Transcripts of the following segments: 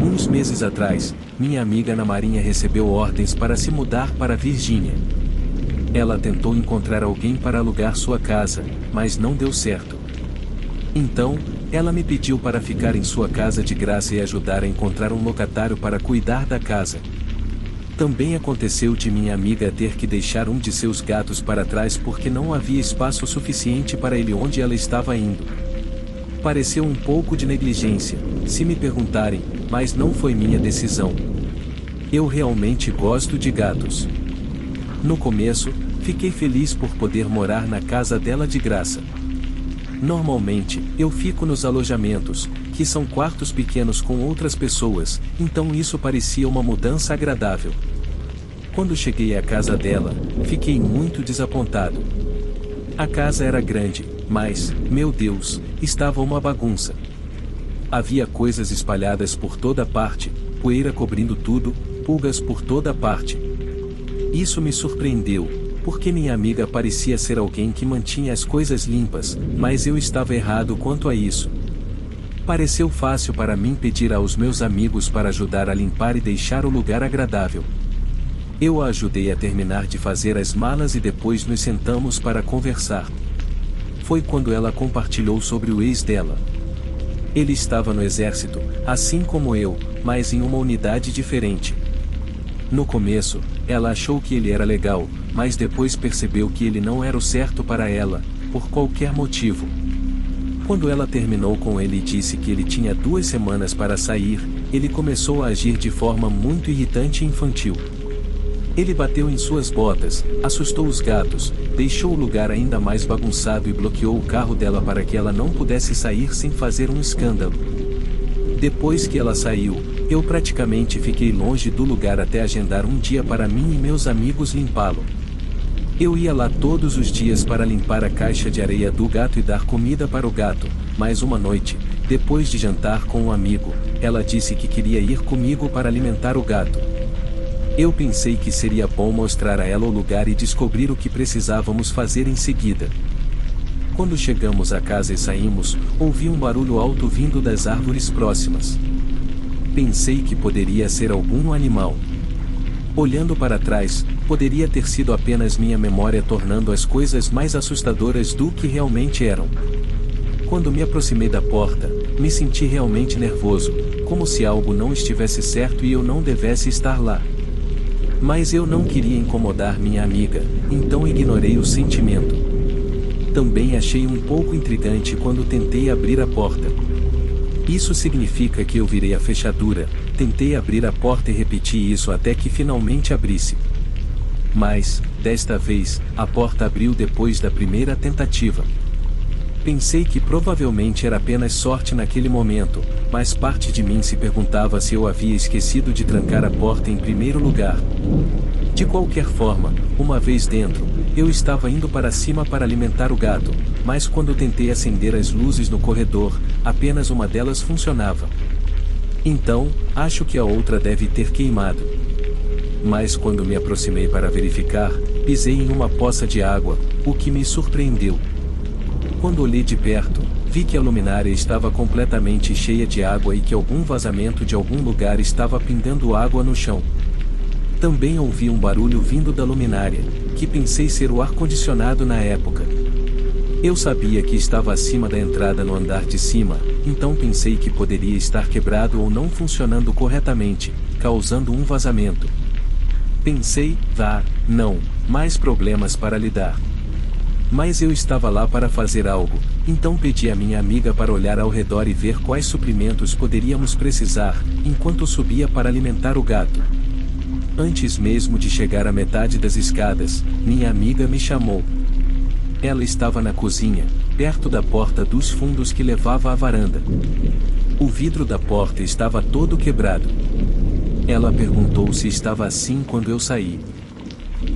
Uns meses atrás, minha amiga na Marinha recebeu ordens para se mudar para a Virgínia. Ela tentou encontrar alguém para alugar sua casa, mas não deu certo. Então, ela me pediu para ficar em sua casa de graça e ajudar a encontrar um locatário para cuidar da casa. Também aconteceu de minha amiga ter que deixar um de seus gatos para trás porque não havia espaço suficiente para ele onde ela estava indo. Pareceu um pouco de negligência, se me perguntarem, mas não foi minha decisão. Eu realmente gosto de gatos. No começo, fiquei feliz por poder morar na casa dela de graça. Normalmente, eu fico nos alojamentos, que são quartos pequenos com outras pessoas, então isso parecia uma mudança agradável. Quando cheguei à casa dela, fiquei muito desapontado. A casa era grande, mas, meu Deus, estava uma bagunça. Havia coisas espalhadas por toda parte, poeira cobrindo tudo, pulgas por toda parte. Isso me surpreendeu, porque minha amiga parecia ser alguém que mantinha as coisas limpas, mas eu estava errado quanto a isso. Pareceu fácil para mim pedir aos meus amigos para ajudar a limpar e deixar o lugar agradável. Eu a ajudei a terminar de fazer as malas e depois nos sentamos para conversar. Foi quando ela compartilhou sobre o ex dela. Ele estava no exército, assim como eu, mas em uma unidade diferente. No começo, ela achou que ele era legal, mas depois percebeu que ele não era o certo para ela, por qualquer motivo. Quando ela terminou com ele e disse que ele tinha 2 semanas para sair, ele começou a agir de forma muito irritante e infantil. Ele bateu em suas botas, assustou os gatos, deixou o lugar ainda mais bagunçado e bloqueou o carro dela para que ela não pudesse sair sem fazer um escândalo. Depois que ela saiu, eu praticamente fiquei longe do lugar até agendar um dia para mim e meus amigos limpá-lo. Eu ia lá todos os dias para limpar a caixa de areia do gato e dar comida para o gato, mas uma noite, depois de jantar com um amigo, ela disse que queria ir comigo para alimentar o gato. Eu pensei que seria bom mostrar a ela o lugar e descobrir o que precisávamos fazer em seguida. Quando chegamos à casa e saímos, ouvi um barulho alto vindo das árvores próximas. Pensei que poderia ser algum animal. Olhando para trás, poderia ter sido apenas minha memória tornando as coisas mais assustadoras do que realmente eram. Quando me aproximei da porta, me senti realmente nervoso, como se algo não estivesse certo e eu não devesse estar lá. Mas eu não queria incomodar minha amiga, então ignorei o sentimento. Também achei um pouco intrigante quando tentei abrir a porta. Isso significa que eu virei a fechadura, tentei abrir a porta e repeti isso até que finalmente abrisse. Mas, desta vez, a porta abriu depois da primeira tentativa. Pensei que provavelmente era apenas sorte naquele momento, mas parte de mim se perguntava se eu havia esquecido de trancar a porta em primeiro lugar. De qualquer forma, uma vez dentro, eu estava indo para cima para alimentar o gato, mas quando tentei acender as luzes no corredor, apenas uma delas funcionava. Então, acho que a outra deve ter queimado. Mas quando me aproximei para verificar, pisei em uma poça de água, o que me surpreendeu. Quando olhei de perto, vi que a luminária estava completamente cheia de água e que algum vazamento de algum lugar estava pingando água no chão. Também ouvi um barulho vindo da luminária, que pensei ser o ar-condicionado na época. Eu sabia que estava acima da entrada no andar de cima, então pensei que poderia estar quebrado ou não funcionando corretamente, causando um vazamento. Pensei, não, mais problemas para lidar. Mas eu estava lá para fazer algo, então pedi a minha amiga para olhar ao redor e ver quais suprimentos poderíamos precisar, enquanto subia para alimentar o gato. Antes mesmo de chegar à metade das escadas, minha amiga me chamou. Ela estava na cozinha, perto da porta dos fundos que levava à varanda. O vidro da porta estava todo quebrado. Ela perguntou se estava assim quando eu saí.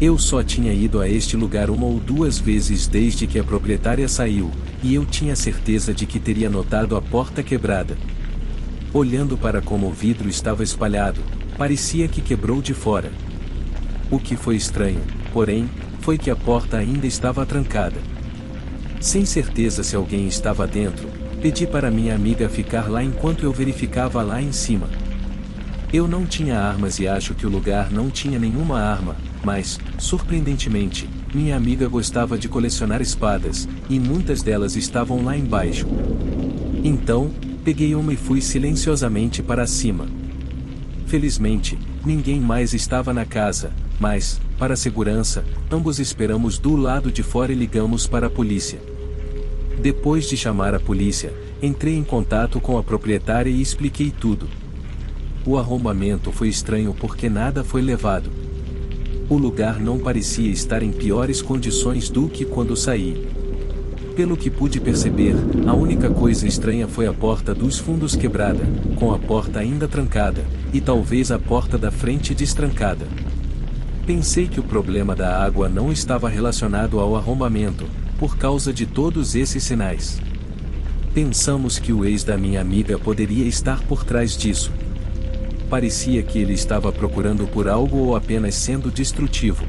Eu só tinha ido a este lugar 1 ou 2 vezes desde que a proprietária saiu, e eu tinha certeza de que teria notado a porta quebrada. Olhando para como o vidro estava espalhado, parecia que quebrou de fora. O que foi estranho, porém, foi que a porta ainda estava trancada. Sem certeza se alguém estava dentro, pedi para minha amiga ficar lá enquanto eu verificava lá em cima. Eu não tinha armas e acho que o lugar não tinha nenhuma arma, mas, surpreendentemente, minha amiga gostava de colecionar espadas, e muitas delas estavam lá embaixo. Então, peguei uma e fui silenciosamente para cima. Felizmente, ninguém mais estava na casa, mas, para segurança, ambos esperamos do lado de fora e ligamos para a polícia. Depois de chamar a polícia, entrei em contato com a proprietária e expliquei tudo. O arrombamento foi estranho porque nada foi levado. O lugar não parecia estar em piores condições do que quando saí. Pelo que pude perceber, a única coisa estranha foi a porta dos fundos quebrada, com a porta ainda trancada, e talvez a porta da frente destrancada. Pensei que o problema da água não estava relacionado ao arrombamento, por causa de todos esses sinais. Pensamos que o ex da minha amiga poderia estar por trás disso. Parecia que ele estava procurando por algo ou apenas sendo destrutivo.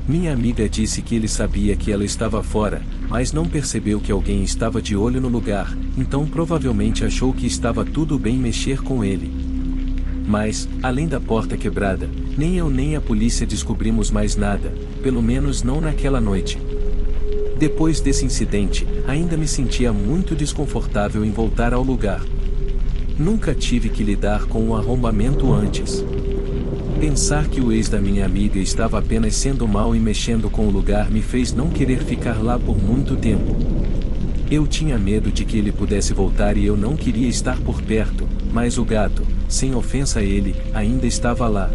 Minha amiga disse que ele sabia que ela estava fora, mas não percebeu que alguém estava de olho no lugar, então provavelmente achou que estava tudo bem mexer com ele. Mas, além da porta quebrada, nem eu nem a polícia descobrimos mais nada, pelo menos não naquela noite. Depois desse incidente, ainda me sentia muito desconfortável em voltar ao lugar. Nunca tive que lidar com um arrombamento antes. Pensar que o ex da minha amiga estava apenas sendo mau e mexendo com o lugar me fez não querer ficar lá por muito tempo. Eu tinha medo de que ele pudesse voltar e eu não queria estar por perto, mas o gato, sem ofensa a ele, ainda estava lá.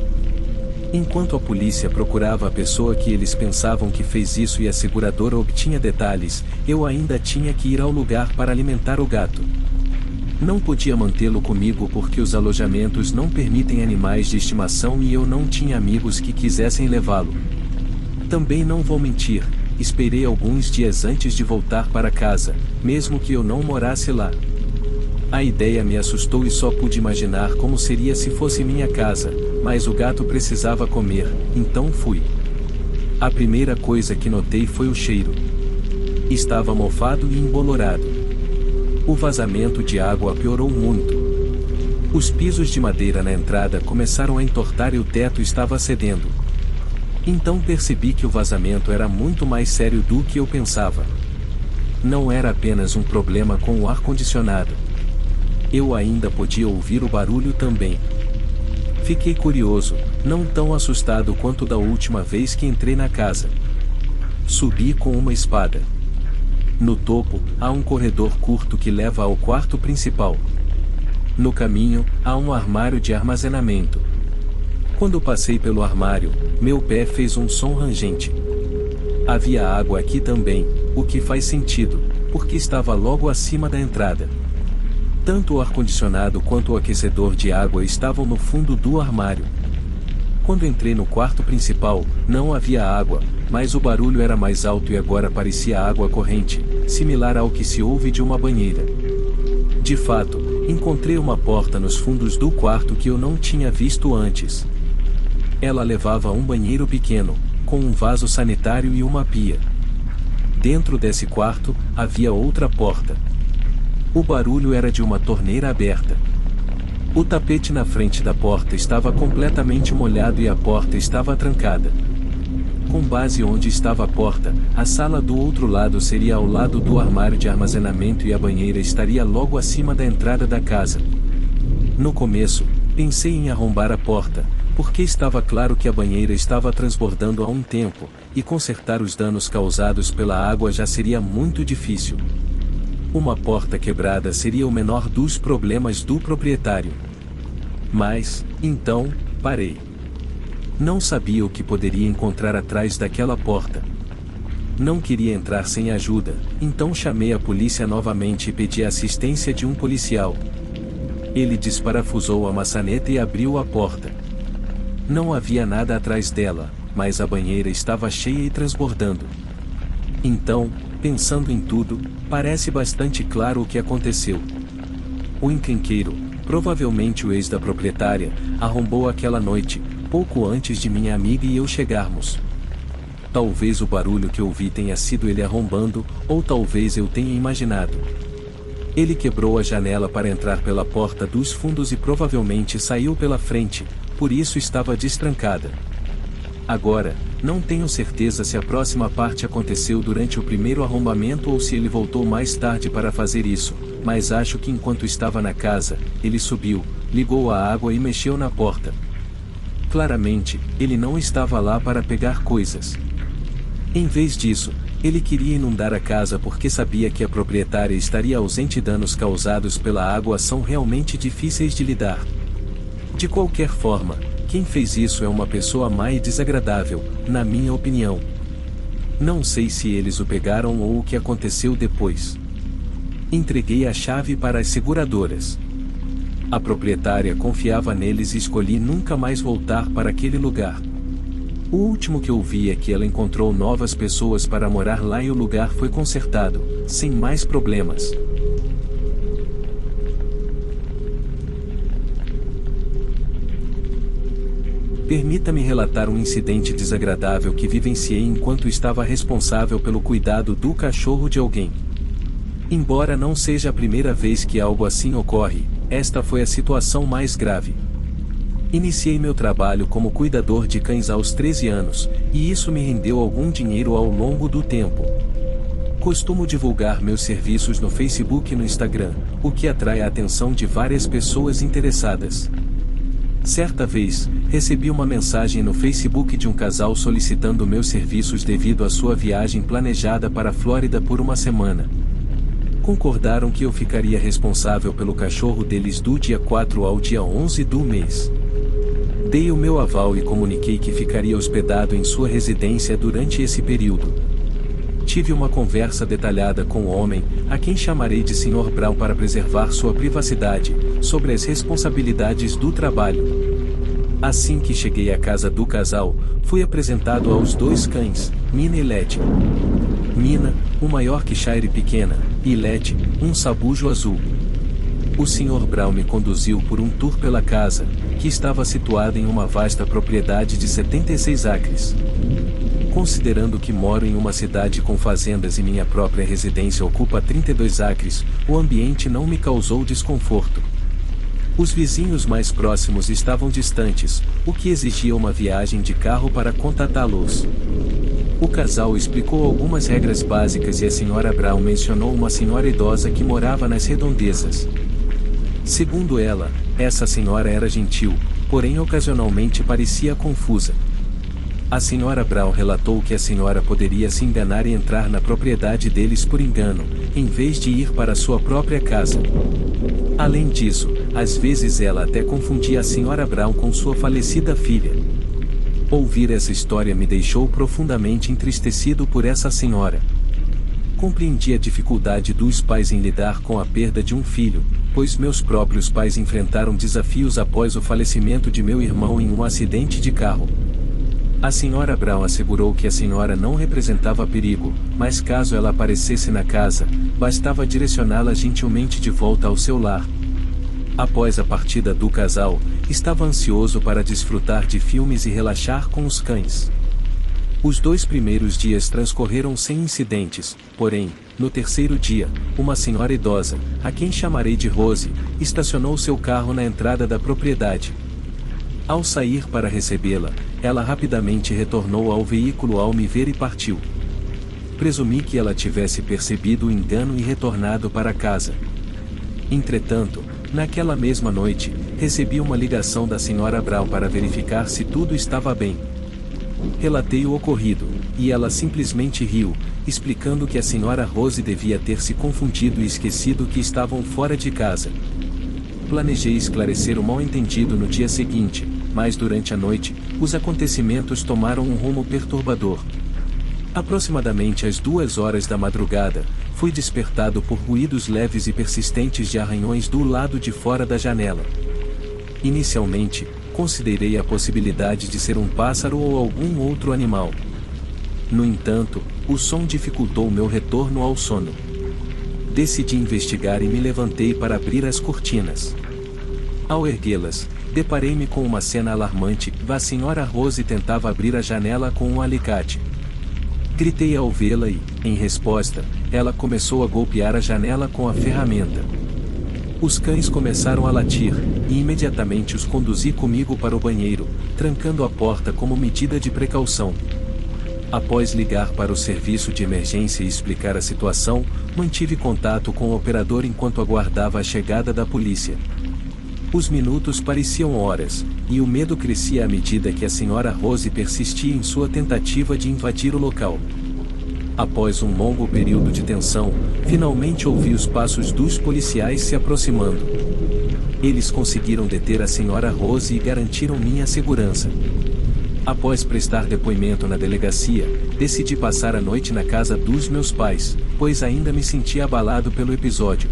Enquanto a polícia procurava a pessoa que eles pensavam que fez isso e a seguradora obtinha detalhes, eu ainda tinha que ir ao lugar para alimentar o gato. Não podia mantê-lo comigo porque os alojamentos não permitem animais de estimação e eu não tinha amigos que quisessem levá-lo. Também não vou mentir, esperei alguns dias antes de voltar para casa, mesmo que eu não morasse lá. A ideia me assustou e só pude imaginar como seria se fosse minha casa, mas o gato precisava comer, então fui. A primeira coisa que notei foi o cheiro. Estava mofado e embolorado. O vazamento de água piorou muito. Os pisos de madeira na entrada começaram a entortar e o teto estava cedendo. Então percebi que o vazamento era muito mais sério do que eu pensava. Não era apenas um problema com o ar-condicionado. Eu ainda podia ouvir o barulho também. Fiquei curioso, não tão assustado quanto da última vez que entrei na casa. Subi com uma espada. No topo, há um corredor curto que leva ao quarto principal. No caminho, há um armário de armazenamento. Quando passei pelo armário, meu pé fez um som rangente. Havia água aqui também, o que faz sentido, porque estava logo acima da entrada. Tanto o ar-condicionado quanto o aquecedor de água estavam no fundo do armário. Quando entrei no quarto principal, não havia água, mas o barulho era mais alto e agora parecia água corrente, similar ao que se ouve de uma banheira. De fato, encontrei uma porta nos fundos do quarto que eu não tinha visto antes. Ela levava a um banheiro pequeno, com um vaso sanitário e uma pia. Dentro desse quarto, havia outra porta. O barulho era de uma torneira aberta. O tapete na frente da porta estava completamente molhado e a porta estava trancada. Com base onde estava a porta, a sala do outro lado seria ao lado do armário de armazenamento e a banheira estaria logo acima da entrada da casa. No começo, pensei em arrombar a porta, porque estava claro que a banheira estava transbordando há um tempo, e consertar os danos causados pela água já seria muito difícil. Uma porta quebrada seria o menor dos problemas do proprietário. Mas, então, parei. Não sabia o que poderia encontrar atrás daquela porta. Não queria entrar sem ajuda, então chamei a polícia novamente e pedi a assistência de um policial. Ele desparafusou a maçaneta e abriu a porta. Não havia nada atrás dela, mas a banheira estava cheia e transbordando. Então, pensando em tudo, parece bastante claro o que aconteceu. O encrenqueiro, provavelmente o ex da proprietária, arrombou aquela noite, pouco antes de minha amiga e eu chegarmos. Talvez o barulho que ouvi tenha sido ele arrombando, ou talvez eu tenha imaginado. Ele quebrou a janela para entrar pela porta dos fundos e provavelmente saiu pela frente, por isso estava destrancada. Agora, não tenho certeza se a próxima parte aconteceu durante o primeiro arrombamento ou se ele voltou mais tarde para fazer isso, mas acho que enquanto estava na casa, ele subiu, ligou a água e mexeu na porta. Claramente, ele não estava lá para pegar coisas. Em vez disso, ele queria inundar a casa porque sabia que a proprietária estaria ausente e danos causados pela água são realmente difíceis de lidar. De qualquer forma, quem fez isso é uma pessoa má e desagradável, na minha opinião. Não sei se eles o pegaram ou o que aconteceu depois. Entreguei a chave para as seguradoras. A proprietária confiava neles e escolhi nunca mais voltar para aquele lugar. O último que eu vi é que ela encontrou novas pessoas para morar lá e o lugar foi consertado, sem mais problemas. Permita-me relatar um incidente desagradável que vivenciei enquanto estava responsável pelo cuidado do cachorro de alguém. Embora não seja a primeira vez que algo assim ocorre, esta foi a situação mais grave. Iniciei meu trabalho como cuidador de cães aos 13 anos, e isso me rendeu algum dinheiro ao longo do tempo. Costumo divulgar meus serviços no Facebook e no Instagram, o que atrai a atenção de várias pessoas interessadas. Certa vez, recebi uma mensagem no Facebook de um casal solicitando meus serviços devido à sua viagem planejada para a Flórida por uma semana. Concordaram que eu ficaria responsável pelo cachorro deles do dia 4 ao dia 11 do mês. Dei o meu aval e comuniquei que ficaria hospedado em sua residência durante esse período. Tive uma conversa detalhada com o homem, a quem chamarei de Sr. Brown para preservar sua privacidade, sobre as responsabilidades do trabalho. Assim que cheguei à casa do casal, fui apresentado aos dois cães, Mina e Letty. Mina, uma Yorkshire pequena, e Letty, um sabujo azul. O Sr. Brown me conduziu por um tour pela casa, que estava situada em uma vasta propriedade de 76 acres. Considerando que moro em uma cidade com fazendas e minha própria residência ocupa 32 acres, o ambiente não me causou desconforto. Os vizinhos mais próximos estavam distantes, o que exigia uma viagem de carro para contatá-los. O casal explicou algumas regras básicas e a Sra. Brown mencionou uma senhora idosa que morava nas redondezas. Segundo ela, essa senhora era gentil, porém ocasionalmente parecia confusa. A Sra. Brown relatou que a senhora poderia se enganar e entrar na propriedade deles por engano, em vez de ir para sua própria casa. Além disso, às vezes ela até confundia a Sra. Brown com sua falecida filha. Ouvir essa história me deixou profundamente entristecido por essa senhora. Compreendi a dificuldade dos pais em lidar com a perda de um filho, pois meus próprios pais enfrentaram desafios após o falecimento de meu irmão em um acidente de carro. A Sra. Brown assegurou que a senhora não representava perigo, mas caso ela aparecesse na casa, bastava direcioná-la gentilmente de volta ao seu lar. Após a partida do casal, estava ansioso para desfrutar de filmes e relaxar com os cães. Os 2 primeiros dias transcorreram sem incidentes, porém, no terceiro dia, uma senhora idosa, a quem chamarei de Rose, estacionou seu carro na entrada da propriedade. Ao sair para recebê-la, ela rapidamente retornou ao veículo ao me ver e partiu. Presumi que ela tivesse percebido o engano e retornado para casa. Entretanto, naquela mesma noite, recebi uma ligação da Sra. Brown para verificar se tudo estava bem. Relatei o ocorrido, e ela simplesmente riu, explicando que a Sra. Rose devia ter se confundido e esquecido que estavam fora de casa. Planejei esclarecer o mal-entendido no dia seguinte, mas durante a noite, os acontecimentos tomaram um rumo perturbador. Aproximadamente às 2 horas da madrugada, fui despertado por ruídos leves e persistentes de arranhões do lado de fora da janela. Inicialmente, considerei a possibilidade de ser um pássaro ou algum outro animal. No entanto, o som dificultou meu retorno ao sono. Decidi investigar e me levantei para abrir as cortinas. Ao erguê-las, deparei-me com uma cena alarmante. A Sra. Rose tentava abrir a janela com um alicate. Gritei ao vê-la e, em resposta, ela começou a golpear a janela com a ferramenta. Os cães começaram a latir, e imediatamente os conduzi comigo para o banheiro, trancando a porta como medida de precaução. Após ligar para o serviço de emergência e explicar a situação, mantive contato com o operador enquanto aguardava a chegada da polícia. Os minutos pareciam horas, e o medo crescia à medida que a senhora Rose persistia em sua tentativa de invadir o local. Após um longo período de tensão, finalmente ouvi os passos dos policiais se aproximando. Eles conseguiram deter a senhora Rose e garantiram minha segurança. Após prestar depoimento na delegacia, decidi passar a noite na casa dos meus pais, pois ainda me sentia abalado pelo episódio.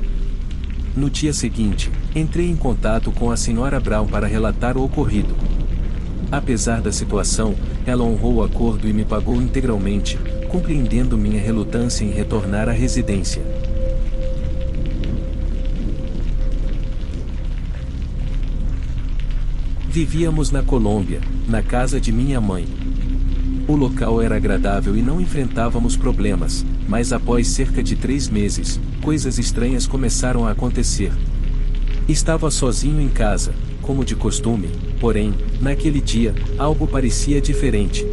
No dia seguinte, entrei em contato com a senhora Brown para relatar o ocorrido. Apesar da situação, ela honrou o acordo e me pagou integralmente, compreendendo minha relutância em retornar à residência. Vivíamos na Colômbia, na casa de minha mãe. O local era agradável e não enfrentávamos problemas, mas após cerca de 3 meses, coisas estranhas começaram a acontecer. Estava sozinho em casa, como de costume, porém, naquele dia, algo parecia diferente.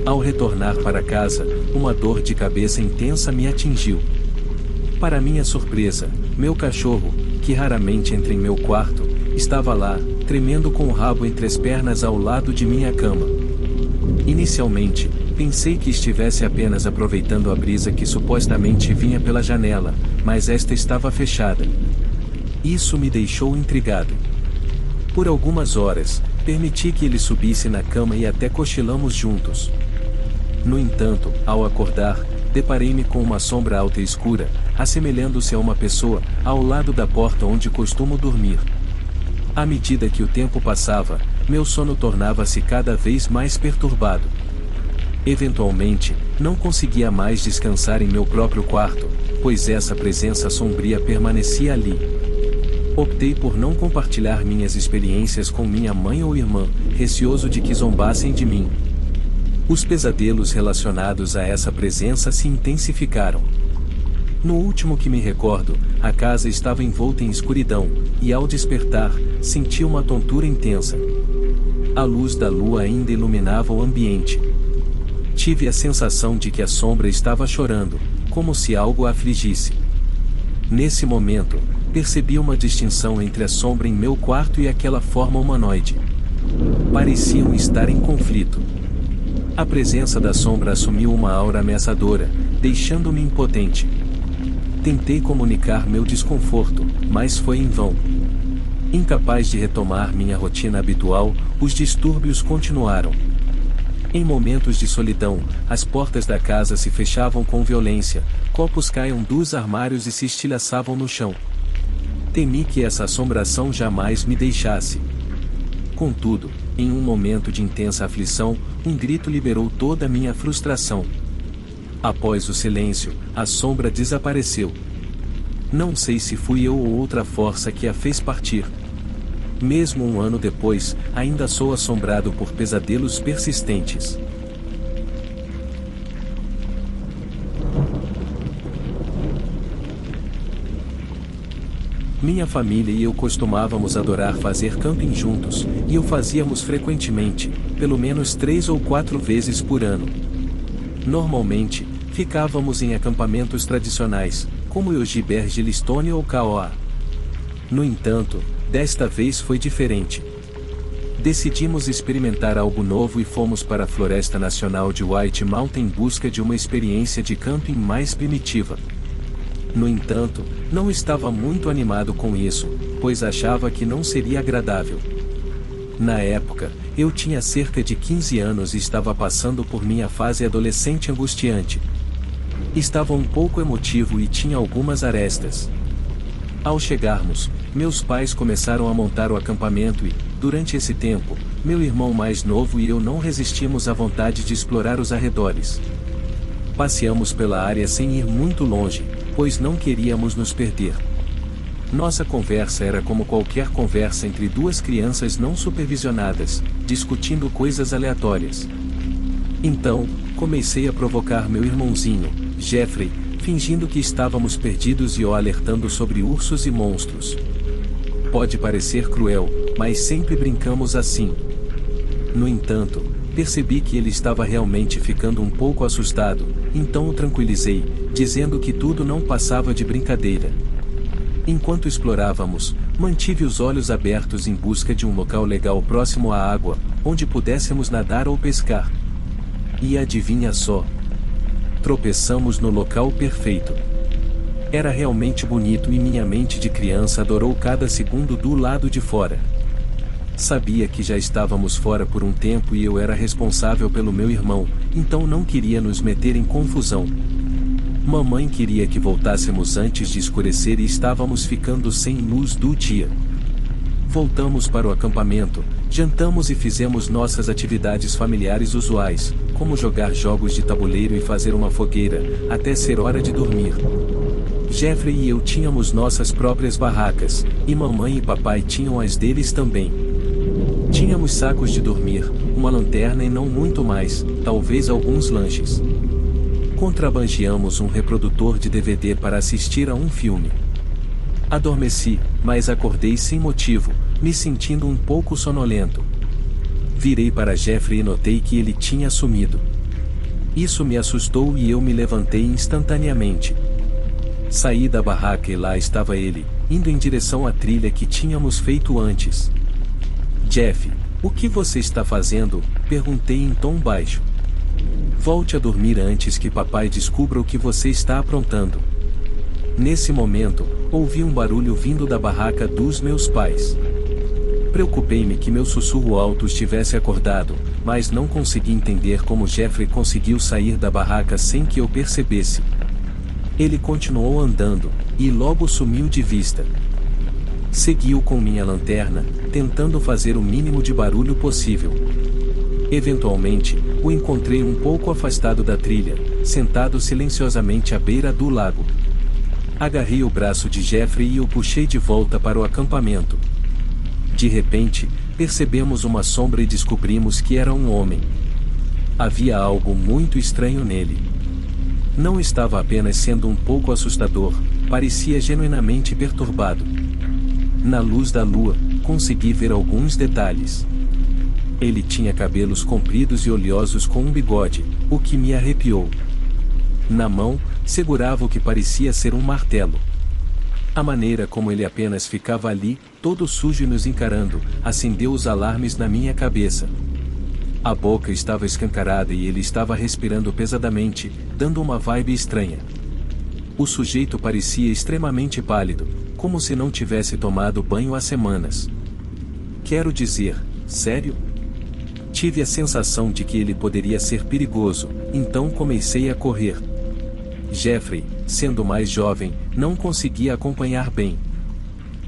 Ao retornar para casa, uma dor de cabeça intensa me atingiu. Para minha surpresa, meu cachorro, que raramente entra em meu quarto, estava lá, tremendo com o rabo entre as pernas ao lado de minha cama. Inicialmente, pensei que estivesse apenas aproveitando a brisa que supostamente vinha pela janela, mas esta estava fechada. Isso me deixou intrigado. Por algumas horas, permiti que ele subisse na cama e até cochilamos juntos. No entanto, ao acordar, deparei-me com uma sombra alta e escura, assemelhando-se a uma pessoa, ao lado da porta onde costumo dormir. À medida que o tempo passava, meu sono tornava-se cada vez mais perturbado. Eventualmente, não conseguia mais descansar em meu próprio quarto, pois essa presença sombria permanecia ali. Optei por não compartilhar minhas experiências com minha mãe ou irmã, receoso de que zombassem de mim. Os pesadelos relacionados a essa presença se intensificaram. No último que me recordo, a casa estava envolta em escuridão, e ao despertar, senti uma tontura intensa. A luz da lua ainda iluminava o ambiente. Tive a sensação de que a sombra estava chorando, como se algo a afligisse. Nesse momento, percebi uma distinção entre a sombra em meu quarto e aquela forma humanoide. Pareciam estar em conflito. A presença da sombra assumiu uma aura ameaçadora, deixando-me impotente. Tentei comunicar meu desconforto, mas foi em vão. Incapaz de retomar minha rotina habitual, os distúrbios continuaram. Em momentos de solidão, as portas da casa se fechavam com violência, copos caíam dos armários e se estilhaçavam no chão. Temi que essa assombração jamais me deixasse. Contudo, em um momento de intensa aflição, um grito liberou toda a minha frustração. Após o silêncio, a sombra desapareceu. Não sei se fui eu ou outra força que a fez partir. Mesmo um ano depois, ainda sou assombrado por pesadelos persistentes. Minha família e eu costumávamos adorar fazer camping juntos, e o fazíamos frequentemente, pelo menos 3 ou 4 vezes por ano. Normalmente, ficávamos em acampamentos tradicionais, como Yogi Bergelistone ou Kaoa. No entanto, desta vez foi diferente. Decidimos experimentar algo novo e fomos para a Floresta Nacional de White Mountain em busca de uma experiência de camping mais primitiva. No entanto, não estava muito animado com isso, pois achava que não seria agradável. Na época, eu tinha cerca de 15 anos e estava passando por minha fase adolescente angustiante. Estava um pouco emotivo e tinha algumas arestas. Ao chegarmos, meus pais começaram a montar o acampamento e, durante esse tempo, meu irmão mais novo e eu não resistimos à vontade de explorar os arredores. Passeamos pela área sem ir muito longe, pois não queríamos nos perder. Nossa conversa era como qualquer conversa entre duas crianças não supervisionadas, discutindo coisas aleatórias. Então, comecei a provocar meu irmãozinho, Jeffrey, fingindo que estávamos perdidos e o alertando sobre ursos e monstros. Pode parecer cruel, mas sempre brincamos assim. No entanto, percebi que ele estava realmente ficando um pouco assustado, então o tranquilizei, dizendo que tudo não passava de brincadeira. Enquanto explorávamos, mantive os olhos abertos em busca de um local legal próximo à água, onde pudéssemos nadar ou pescar. E adivinha só? Tropeçamos no local perfeito. Era realmente bonito e minha mente de criança adorou cada segundo do lado de fora. Sabia que já estávamos fora por um tempo e eu era responsável pelo meu irmão, então não queria nos meter em confusão. Mamãe queria que voltássemos antes de escurecer e estávamos ficando sem luz do dia. Voltamos para o acampamento, jantamos e fizemos nossas atividades familiares usuais, como jogar jogos de tabuleiro e fazer uma fogueira, até ser hora de dormir. Jeffrey e eu tínhamos nossas próprias barracas, e mamãe e papai tinham as deles também. Tínhamos sacos de dormir, uma lanterna e não muito mais, talvez alguns lanches. Contrabandeamos um reprodutor de DVD para assistir a um filme. Adormeci, mas acordei sem motivo, me sentindo um pouco sonolento. Virei para Jeffrey e notei que ele tinha sumido. Isso me assustou e eu me levantei instantaneamente. Saí da barraca e lá estava ele, indo em direção à trilha que tínhamos feito antes. Jeff, o que você está fazendo? Perguntei em tom baixo. Volte a dormir antes que papai descubra o que você está aprontando. Nesse momento, ouvi um barulho vindo da barraca dos meus pais. Preocupei-me que meu sussurro alto estivesse acordado, mas não consegui entender como Jeffrey conseguiu sair da barraca sem que eu percebesse. Ele continuou andando, e logo sumiu de vista. Seguiu com minha lanterna, tentando fazer o mínimo de barulho possível. Eventualmente, o encontrei um pouco afastado da trilha, sentado silenciosamente à beira do lago. Agarrei o braço de Jeffrey e o puxei de volta para o acampamento. De repente, percebemos uma sombra e descobrimos que era um homem. Havia algo muito estranho nele. Não estava apenas sendo um pouco assustador, parecia genuinamente perturbado. Na luz da lua, consegui ver alguns detalhes. Ele tinha cabelos compridos e oleosos com um bigode, o que me arrepiou. Na mão, segurava o que parecia ser um martelo. A maneira como ele apenas ficava ali, todo sujo e nos encarando, acendeu os alarmes na minha cabeça. A boca estava escancarada e ele estava respirando pesadamente, dando uma vibe estranha. O sujeito parecia extremamente pálido, como se não tivesse tomado banho há semanas. Quero dizer, sério? Tive a sensação de que ele poderia ser perigoso, então comecei a correr. Jeffrey, sendo mais jovem, não conseguia acompanhar bem.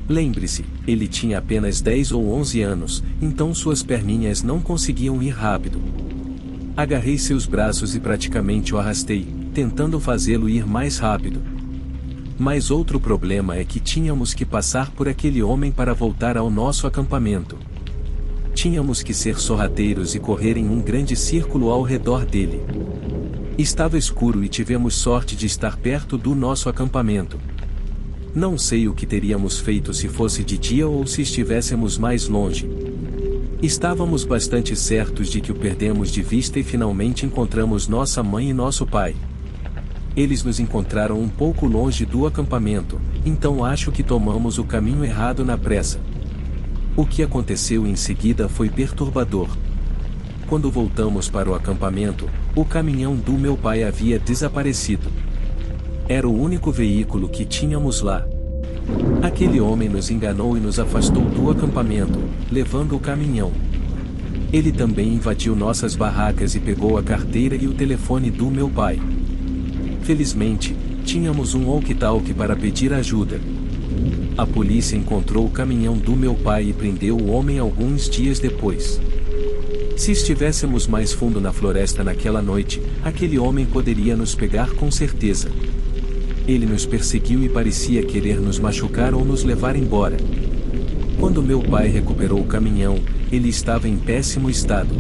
Lembre-se, ele tinha apenas 10 ou 11 anos, então suas perninhas não conseguiam ir rápido. Agarrei seus braços e praticamente o arrastei, tentando fazê-lo ir mais rápido. Mas outro problema é que tínhamos que passar por aquele homem para voltar ao nosso acampamento. Tínhamos que ser sorrateiros e correr em um grande círculo ao redor dele. Estava escuro e tivemos sorte de estar perto do nosso acampamento. Não sei o que teríamos feito se fosse de dia ou se estivéssemos mais longe. Estávamos bastante certos de que o perdemos de vista e finalmente encontramos nossa mãe e nosso pai. Eles nos encontraram um pouco longe do acampamento, então acho que tomamos o caminho errado na pressa. O que aconteceu em seguida foi perturbador. Quando voltamos para o acampamento, o caminhão do meu pai havia desaparecido. Era o único veículo que tínhamos lá. Aquele homem nos enganou e nos afastou do acampamento, levando o caminhão. Ele também invadiu nossas barracas e pegou a carteira e o telefone do meu pai. Felizmente, tínhamos um walkie-talkie para pedir ajuda. A polícia encontrou o caminhão do meu pai e prendeu o homem alguns dias depois. Se estivéssemos mais fundo na floresta naquela noite, aquele homem poderia nos pegar com certeza. Ele nos perseguiu e parecia querer nos machucar ou nos levar embora. Quando meu pai recuperou o caminhão, ele estava em péssimo estado.